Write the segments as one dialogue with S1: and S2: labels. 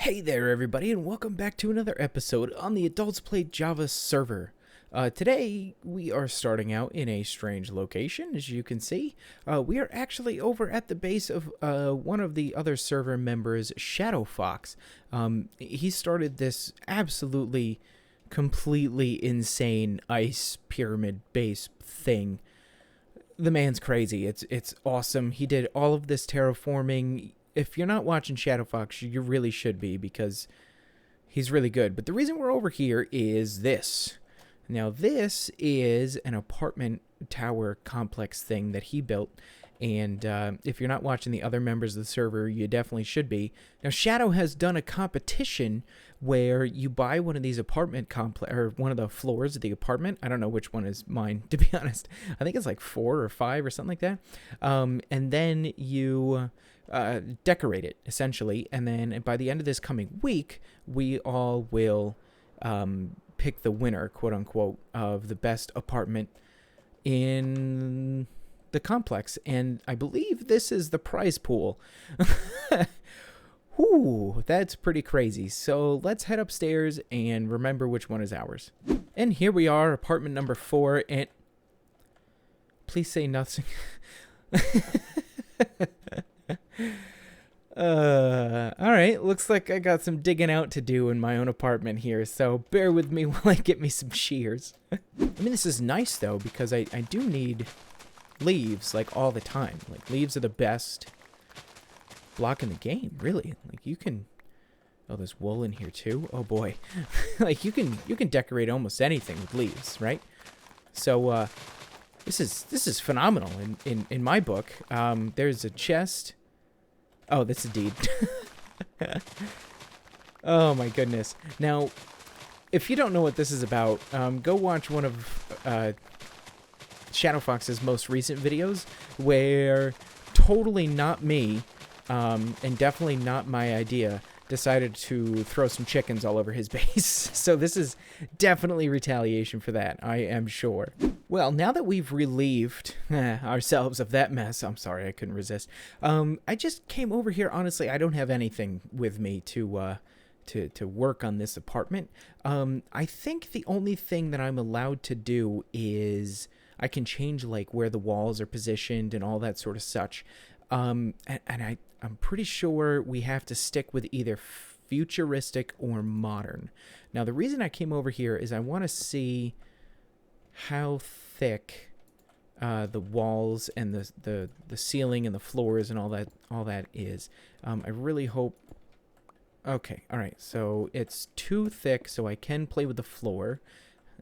S1: Hey there everybody, and welcome back to another episode on the Adults Play Java server. Today we are starting out in a strange location, as you can see. We are actually over at the base of one of the other server members, ShadowFox. He started this absolutely, completely insane ice pyramid base thing. The man's crazy. It's awesome. He did all of this terraforming. If you're not watching ShadowFox, you really should be, because he's really good. But the reason we're over here is this. Now, this is an apartment tower complex thing that he built. And if you're not watching the other members of the server, you definitely should be. Now, Shadow has done a competition where you buy one of these apartment complex, or one of the floors of the apartment. I don't know which one is mine, to be honest. I think it's like 4 or 5 or something like that. And then you decorate it, essentially. And then by the end of this coming week, we all will pick the winner, quote unquote, of the best apartment in the complex. And I believe this is the prize pool. Whew, that's pretty crazy. So let's head upstairs and remember which one is ours. And here we are, apartment number 4. And please say nothing. Alright, looks like I got some digging out to do in my own apartment here, so bear with me while I get me some shears. I mean, this is nice though, because I do need leaves, like, all the time. Like, leaves are the best block in the game, really. Like, you can... Oh, there's wool in here too? Oh boy. Like, you can decorate almost anything with leaves, right? So, this is phenomenal in my book. There's a chest. Oh, that's a deed. Oh my goodness. Now, if you don't know what this is about, go watch one of ShadowFox's most recent videos, where totally not me, and definitely not my idea, decided to throw some chickens all over his base. So this is definitely retaliation for that, I am sure. Well, now that we've relieved ourselves of that mess, I'm sorry, I couldn't resist. I just came over here, honestly, I don't have anything with me to work on this apartment. I think the only thing that I'm allowed to do is I can change, like, where the walls are positioned and all that sort of such. And I'm pretty sure we have to stick with either futuristic or modern. Now, the reason I came over here is I want to see how thick the walls and the ceiling and the floors and all that is. I really hope... Okay, alright, so it's too thick, so I can play with the floor.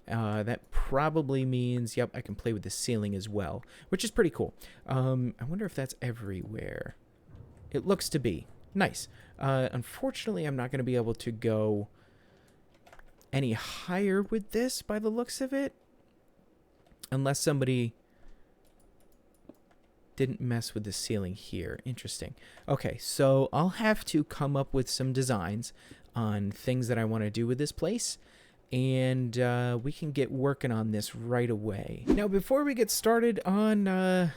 S1: That probably means, yep, I can play with the ceiling as well, which is pretty cool. I wonder if that's everywhere. It looks to be. Nice. Unfortunately, I'm not going to be able to go any higher with this by the looks of it, unless somebody didn't mess with the ceiling here. Interesting. Okay, so I'll have to come up with some designs on things that I want to do with this place, and we can get working on this right away. Now, before we get started on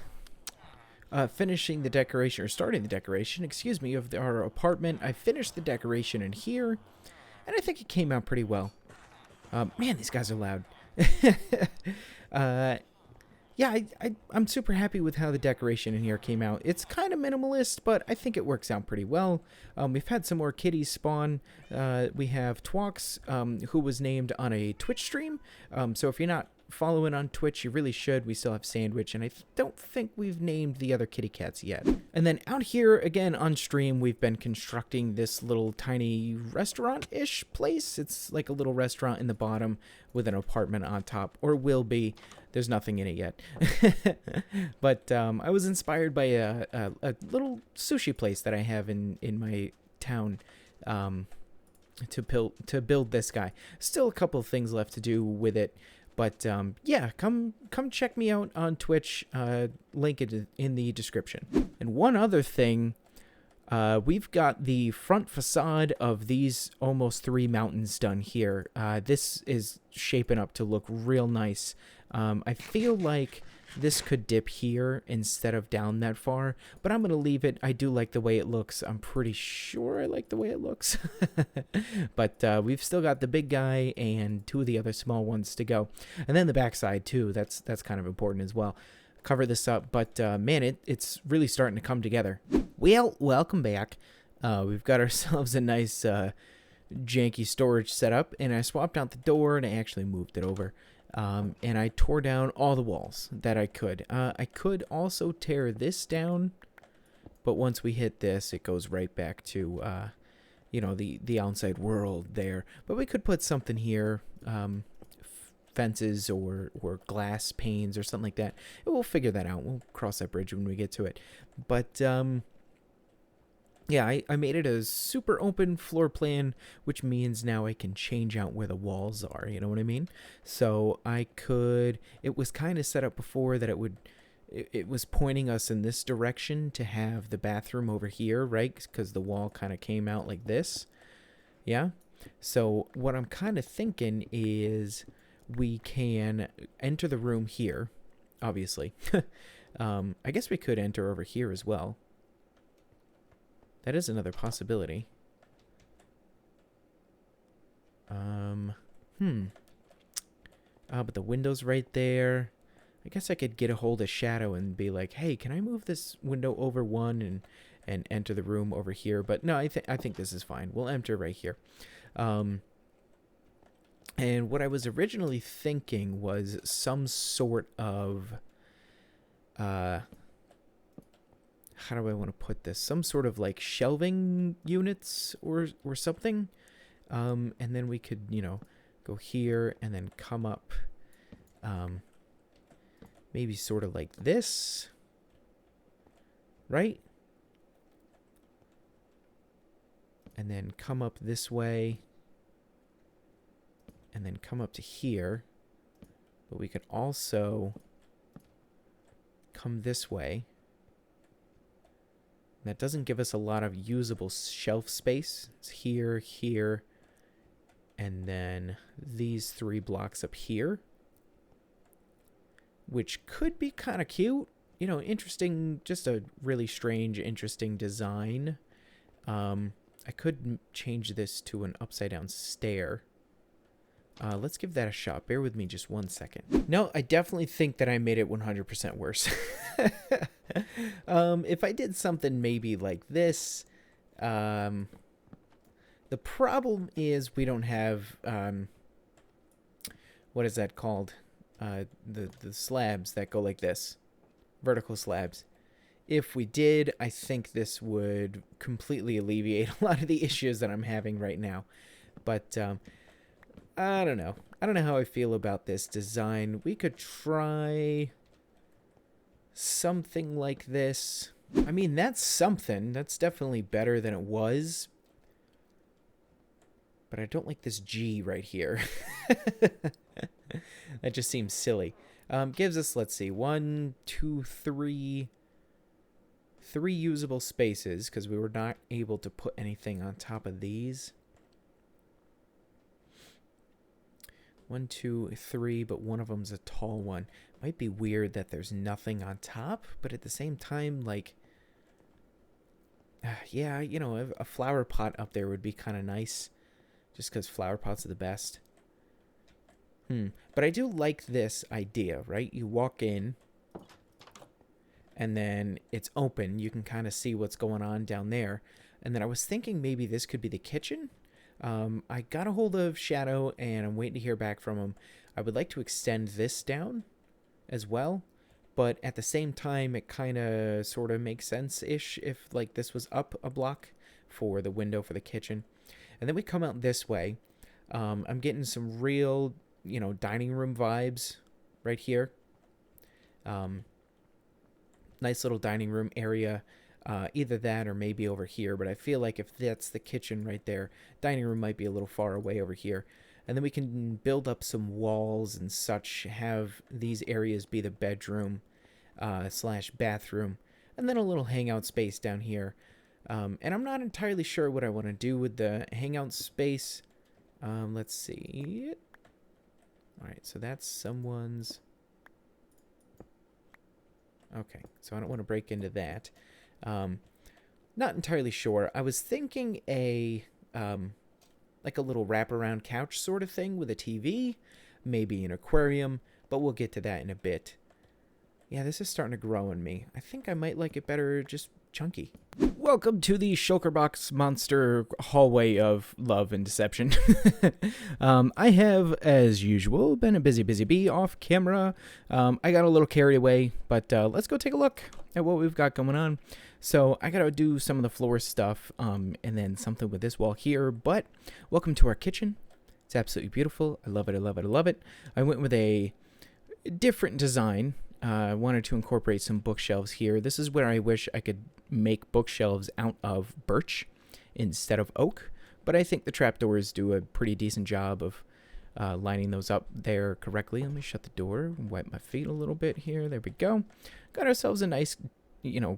S1: finishing the decoration, or starting the decoration, excuse me, of our apartment, I finished the decoration in here, and I think it came out pretty well. Man, these guys are loud. Yeah, I'm super happy with how the decoration in here came out. It's kind of minimalist, but I think it works out pretty well. We've had some more kitties spawn. We have Twox, who was named on a Twitch stream. So if you're not following on Twitch, you really should. We still have Sandwich, and I don't think we've named the other kitty cats yet. And then out here, again, on stream, we've been constructing this little tiny restaurant-ish place. It's like a little restaurant in the bottom with an apartment on top, or will be. There's nothing in it yet. But I was inspired by a little sushi place that I have in my town to build this guy. Still a couple of things left to do with it. But yeah, come check me out on Twitch. Link it in the description. And one other thing, we've got the front facade of these almost 3 mountains done here. This is shaping up to look real nice. I feel like this could dip here instead of down that far, but I'm going to leave it. I do like the way it looks. I'm pretty sure I like the way it looks. But we've still got the big guy and 2 of the other small ones to go. And then the backside too. That's kind of important as well. Cover this up, but man, it's really starting to come together. Well, welcome back. We've got ourselves a nice janky storage setup, and I swapped out the door and I actually moved it over. And I tore down all the walls that I could. I could also tear this down, but once we hit this, it goes right back to, you know, the outside world there. But we could put something here, fences or glass panes or something like that. We'll figure that out. We'll cross that bridge when we get to it. But, yeah, I made it a super open floor plan, which means now I can change out where the walls are, you know what I mean? So I could, it was kind of set up before that it was pointing us in this direction to have the bathroom over here, right? Because the wall kind of came out like this, yeah? So what I'm kind of thinking is we can enter the room here, obviously. I guess we could enter over here as well. That is another possibility. But the window's right there. I guess I could get a hold of Shadow and be like, hey, can I move this window over one and enter the room over here? But no, I think this is fine. We'll enter right here. And what I was originally thinking was some sort of... how do I want to put this? Some sort of like shelving units or something. And then we could, you know, go here and then come up, maybe sort of like this, right? And then come up this way and then come up to here. But we could also come this way. That doesn't give us a lot of usable shelf space. It's here, here, and then these 3 blocks up here, which could be kind of cute. You know, interesting, just a really strange, interesting design. I could change this to an upside-down stair. Let's give that a shot. Bear with me just 1 second. No, I definitely think that I made it 100% worse. If I did something maybe like this, the problem is we don't have, what is that called? The slabs that go like this, vertical slabs. If we did, I think this would completely alleviate a lot of the issues that I'm having right now. But, I don't know. I don't know how I feel about this design. We could try something like this. I mean, that's something. That's definitely better than it was. But I don't like this G right here. That just seems silly. Gives us, let's see, 1, 2, 3 usable spaces because we were not able to put anything on top of these. 1, 2, 3, but one of them's a tall one. Might be weird that there's nothing on top, but at the same time, like, yeah, you know, a flower pot up there would be kind of nice, just because flower pots are the best. But I do like this idea, right? You walk in, and then it's open. You can kind of see what's going on down there. And then I was thinking maybe this could be the kitchen. I got a hold of Shadow, and I'm waiting to hear back from him. I would like to extend this down as well, but at the same time, it kind of sort of makes sense-ish if, like, this was up a block for the window for the kitchen. And then we come out this way. I'm getting some real, you know, dining room vibes right here. Nice little dining room area. Either that or maybe over here, but I feel like if that's the kitchen right there, dining room might be a little far away over here. And then we can build up some walls and such, have these areas be the bedroom slash bathroom, and then a little hangout space down here. And I'm not entirely sure what I want to do with the hangout space. Let's see. All right, so that's someone's... Okay, so I don't want to break into that. Not entirely sure. I was thinking like a little wraparound couch sort of thing with a TV, maybe an aquarium, but we'll get to that in a bit. Yeah, this is starting to grow on me. I think I might like it better just chunky. Welcome to the Shulkerbox Monster hallway of love and deception. I have, as usual, been a busy bee off camera. I got a little carried away, but let's go take a look at what we've got going on. So I got to do some of the floor stuff and then something with this wall here, but welcome to our kitchen. It's absolutely beautiful. I love it, I love it, I love it. I went with a different design. I wanted to incorporate some bookshelves here. This is where I wish I could make bookshelves out of birch instead of oak, but I think the trapdoors do a pretty decent job of lining those up there correctly. Let me shut the door, wipe my feet a little bit here. There we go. Got ourselves a nice,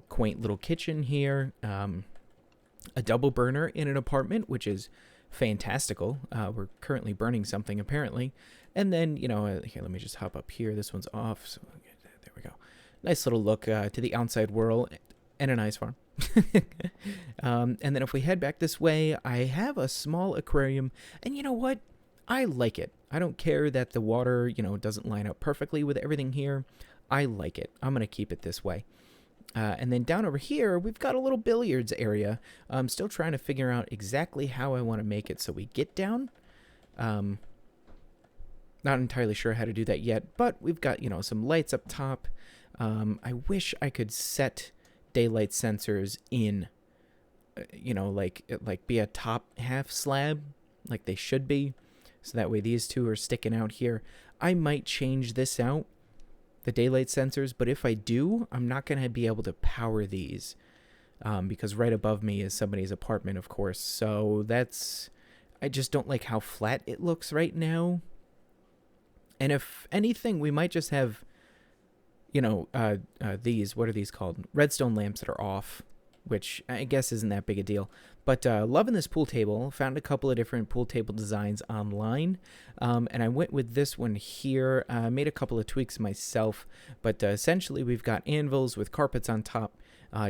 S1: quaint little kitchen here. A double burner in an apartment, which is fantastical. We're currently burning something apparently. And then, here, let me just hop up here. This one's off. So there we go. Nice little look to the outside world and a nice farm. And then if we head back this way, I have a small aquarium. And you know what? I like it. I don't care that the water, doesn't line up perfectly with everything here. I like it. I'm going to keep it this way. And then down over here, we've got a little billiards area. I'm still trying to figure out exactly how I want to make it so we get down. Not entirely sure how to do that yet, but we've got, some lights up top. I wish I could set daylight sensors in, like be a top half slab, like they should be. So that way these two are sticking out here. I might change this out, the daylight sensors, but if I do, I'm not going to be able to power these because right above me is somebody's apartment, of course. So I just don't like how flat it looks right now. And if anything, we might just have, these, what are these called? Redstone lamps that are off, which I guess isn't that big a deal. But loving this pool table. Found a couple of different pool table designs online. And I went with this one here. Made a couple of tweaks myself. But essentially, we've got anvils with carpets on top.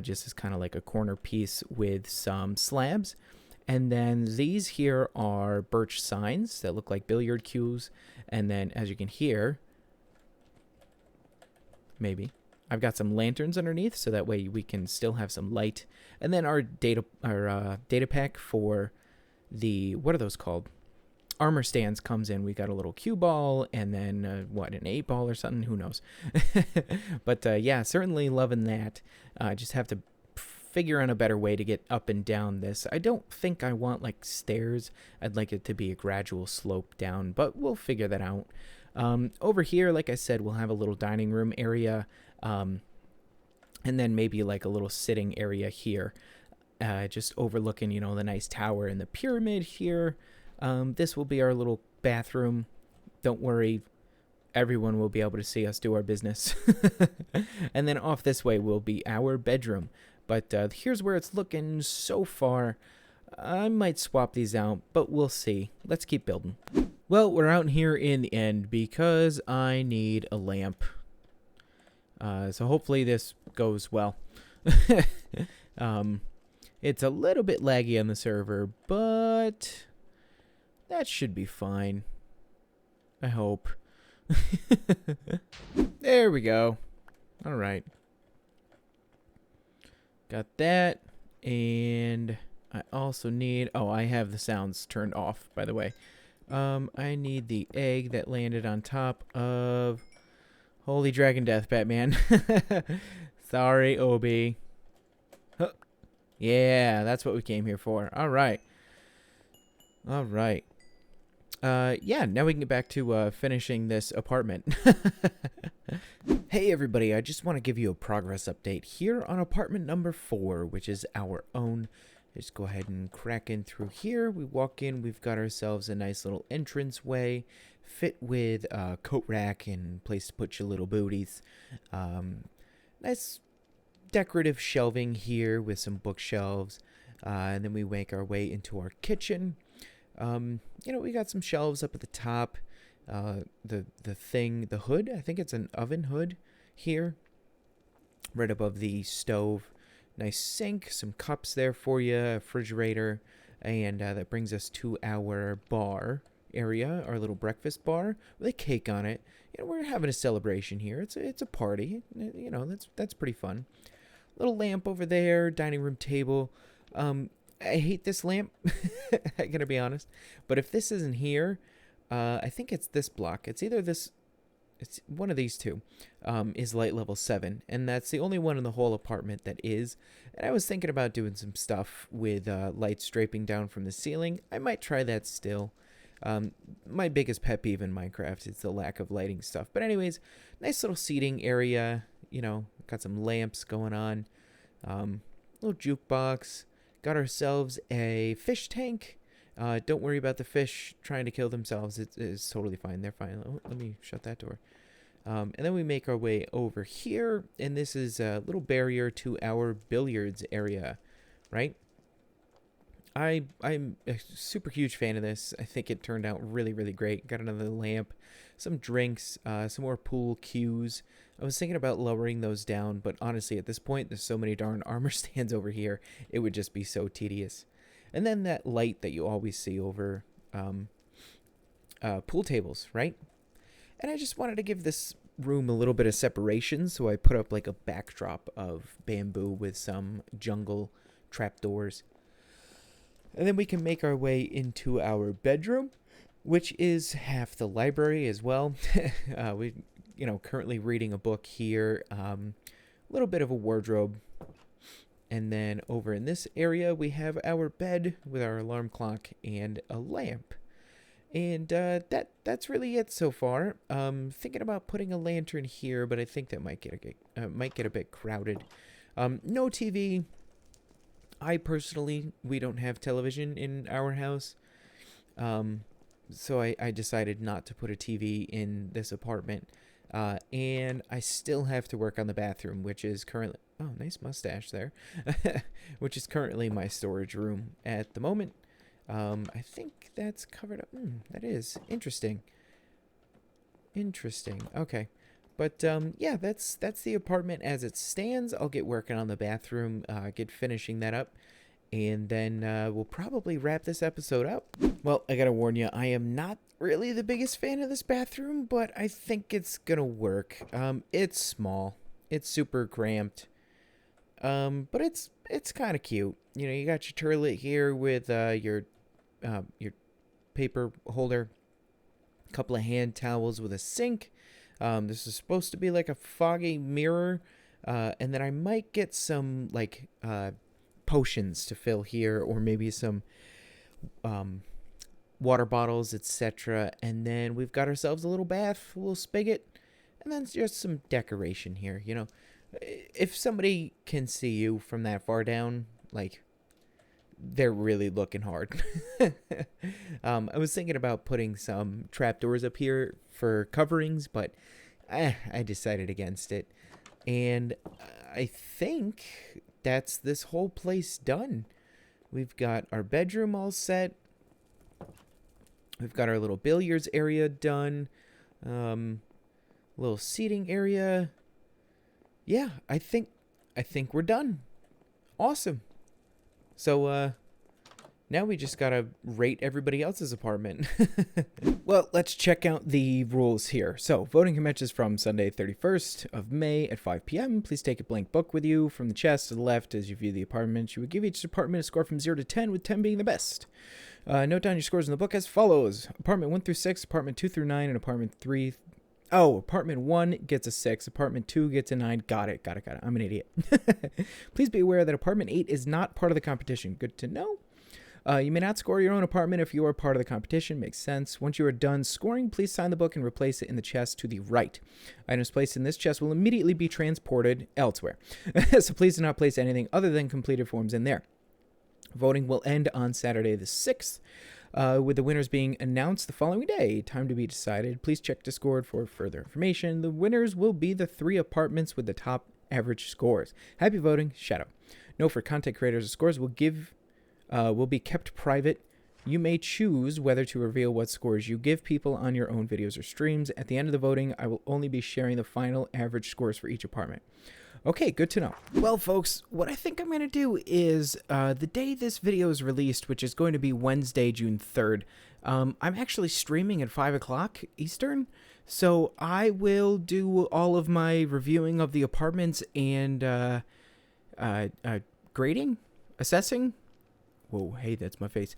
S1: Just as kind of like a corner piece with some slabs. And then these here are birch signs that look like billiard cues. And then, as you can hear, maybe, I've got some lanterns underneath, so that way we can still have some light. And then our data pack for the, what are those called? Armor stands comes in. We got a little cue ball, and then, an 8-ball or something? Who knows? But, yeah, certainly loving that. Just have to figure out a better way to get up and down this. I don't think I want like stairs. I'd like it to be a gradual slope down, but we'll figure that out. Over here, like I said, we'll have a little dining room area, and then maybe like a little sitting area here, just overlooking, the nice tower and the pyramid here. This will be our little bathroom. Don't worry, everyone will be able to see us do our business. And then off this way will be our bedroom. But here's where it's looking so far. I might swap these out, but we'll see. Let's keep building. Well, we're out here in the end because I need a lamp. So hopefully this goes well. It's a little bit laggy on the server, but that should be fine. I hope. There we go. All right. Got that, and I also need, I have the sounds turned off, by the way. I need the egg that landed on top of Holy Dragon Death, Batman. Sorry, Obi. Huh. Yeah, that's what we came here for. All right. All right. Yeah, now we can get back to finishing this apartment. Hey everybody, I just want to give you a progress update here on apartment number 4, which is our own. Just go ahead and crack in through here. We walk in, we've got ourselves a nice little entrance way, fit with a coat rack and place to put your little booties. Nice decorative shelving here with some bookshelves. And then we make our way into our kitchen. We got some shelves up at the top. The hood, I think it's an oven hood here. right above the stove. Nice sink, some cups there for you, a refrigerator, and that brings us to our bar area, our little breakfast bar with a cake on it. You know, we're having a celebration here. It's a party. You know, that's pretty fun. Little lamp over there, dining room table. I hate this lamp. I gotta be honest. But if this isn't here, I think it's this block. It's either this. It's one of these two. Is light level 7, and that's the only one in the whole apartment that is. And I was thinking about doing some stuff with lights draping down from the ceiling. I might try that still. My biggest pet peeve in Minecraft is the lack of lighting stuff. But anyways, nice little seating area. You know, got some lamps going on. Little jukebox. Got ourselves a fish tank. Don't worry about the fish trying to kill themselves. It's totally fine. They're fine. Oh, let me shut that door. And then we make our way over here. And this is a little barrier to our billiards area, right? I'm a super huge fan of this. I think it turned out really, really great. Got another lamp, some drinks, some more pool cues. I was thinking about lowering those down, but honestly, at this point, there's so many darn armor stands over here, it would just be so tedious. And then that light that you always see over pool tables, right? And I just wanted to give this room a little bit of separation, so I put up like a backdrop of bamboo with some jungle trapdoors. And then we can make our way into our bedroom, which is half the library as well. We, you know, currently reading a book here. A little bit of a wardrobe. And then over in this area, we have our bed with our alarm clock and a lamp. And that's really it so far. Thinking about putting a lantern here, but I think that might get a bit crowded. No TV. We don't have television in our house. So I decided not to put a TV in this apartment. And I still have to work on the bathroom, which is currently... Oh, nice mustache there. Which is currently my storage room at the moment. I think that's covered up. That is interesting. Interesting. Okay. But, yeah, that's the apartment as it stands. I'll get working on the bathroom, get finishing that up. And then we'll probably wrap this episode up. Well, I gotta warn you, I am not really the biggest fan of this bathroom, but I think it's gonna work. It's small. It's super cramped. But it's kind of cute. You know, you got your toilet here with your paper holder, a couple of hand towels with a sink. This is supposed to be like a foggy mirror. And then I might get some like potions to fill here, or maybe some water bottles, etc. And then we've got ourselves a little bath, a little spigot, and then just some decoration here. You know, if somebody can see you from that far down, like, they're really looking hard. I was thinking about putting some trapdoors up here for coverings, but I decided against it. And I think that's this whole place done. We've got our bedroom all set. We've got our little billiards area done. Little seating area. Yeah, I think we're done. Awesome. So, now we just gotta rate everybody else's apartment. Well, let's check out the rules here. So, voting commences from Sunday, 31st of May at 5 p.m. Please take a blank book with you. From the chest to the left as you view the apartment, you would give each apartment a score from 0 to 10, with 10 being the best. Note down your scores in the book as follows. Apartment 1 through 6, apartment 2 through 9, and apartment 3... Oh, apartment 1 gets a 6, apartment 2 gets a 9. Got it. I'm an idiot. Please be aware that apartment 8 is not part of the competition. Good to know. You may not score your own apartment if you are part of the competition. Makes sense. Once you are done scoring, please sign the book and replace it in the chest to the right. Items placed in this chest will immediately be transported elsewhere. So please do not place anything other than completed forms in there. Voting will end on Saturday the 6th. With the winners being announced the following day. Time to be decided. Please check Discord for further information. The winners will be the 3 apartments with the top average scores. Happy voting, Shadow. Note for content creators, the scores will be kept private. You may choose whether to reveal what scores you give people on your own videos or streams. At the end of the voting, I will only be sharing the final average scores for each apartment. Okay, good to know. Well, folks, what I think I'm going to do is the day this video is released, which is going to be Wednesday, June 3rd, I'm actually streaming at 5 o'clock Eastern, so I will do all of my reviewing of the apartments and grading, assessing. Whoa, hey, that's my face.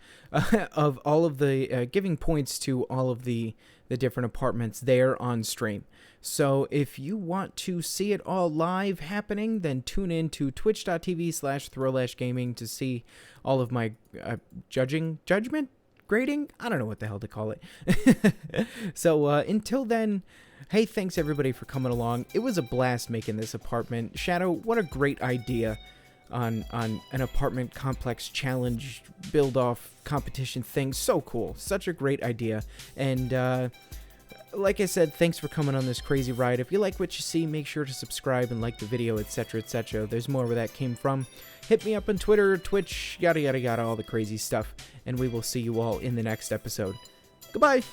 S1: Of all of the giving points to all of the different apartments there on stream. So if you want to see it all live happening, then tune in to twitch.tv/throwlashgaming to see all of my judgment, grading. I don't know what the hell to call it. So until then, hey, thanks everybody for coming along. It was a blast making this apartment. Shadow, what a great idea. On an apartment complex challenge build off competition thing. So cool. Such a great idea. And like I said, thanks for coming on this crazy ride. If you like what you see, make sure to subscribe and like the video, etc., etc. There's more where that came from. Hit me up on Twitter, Twitch, yada yada yada, all the crazy stuff. And we will see you all in the next episode. Goodbye.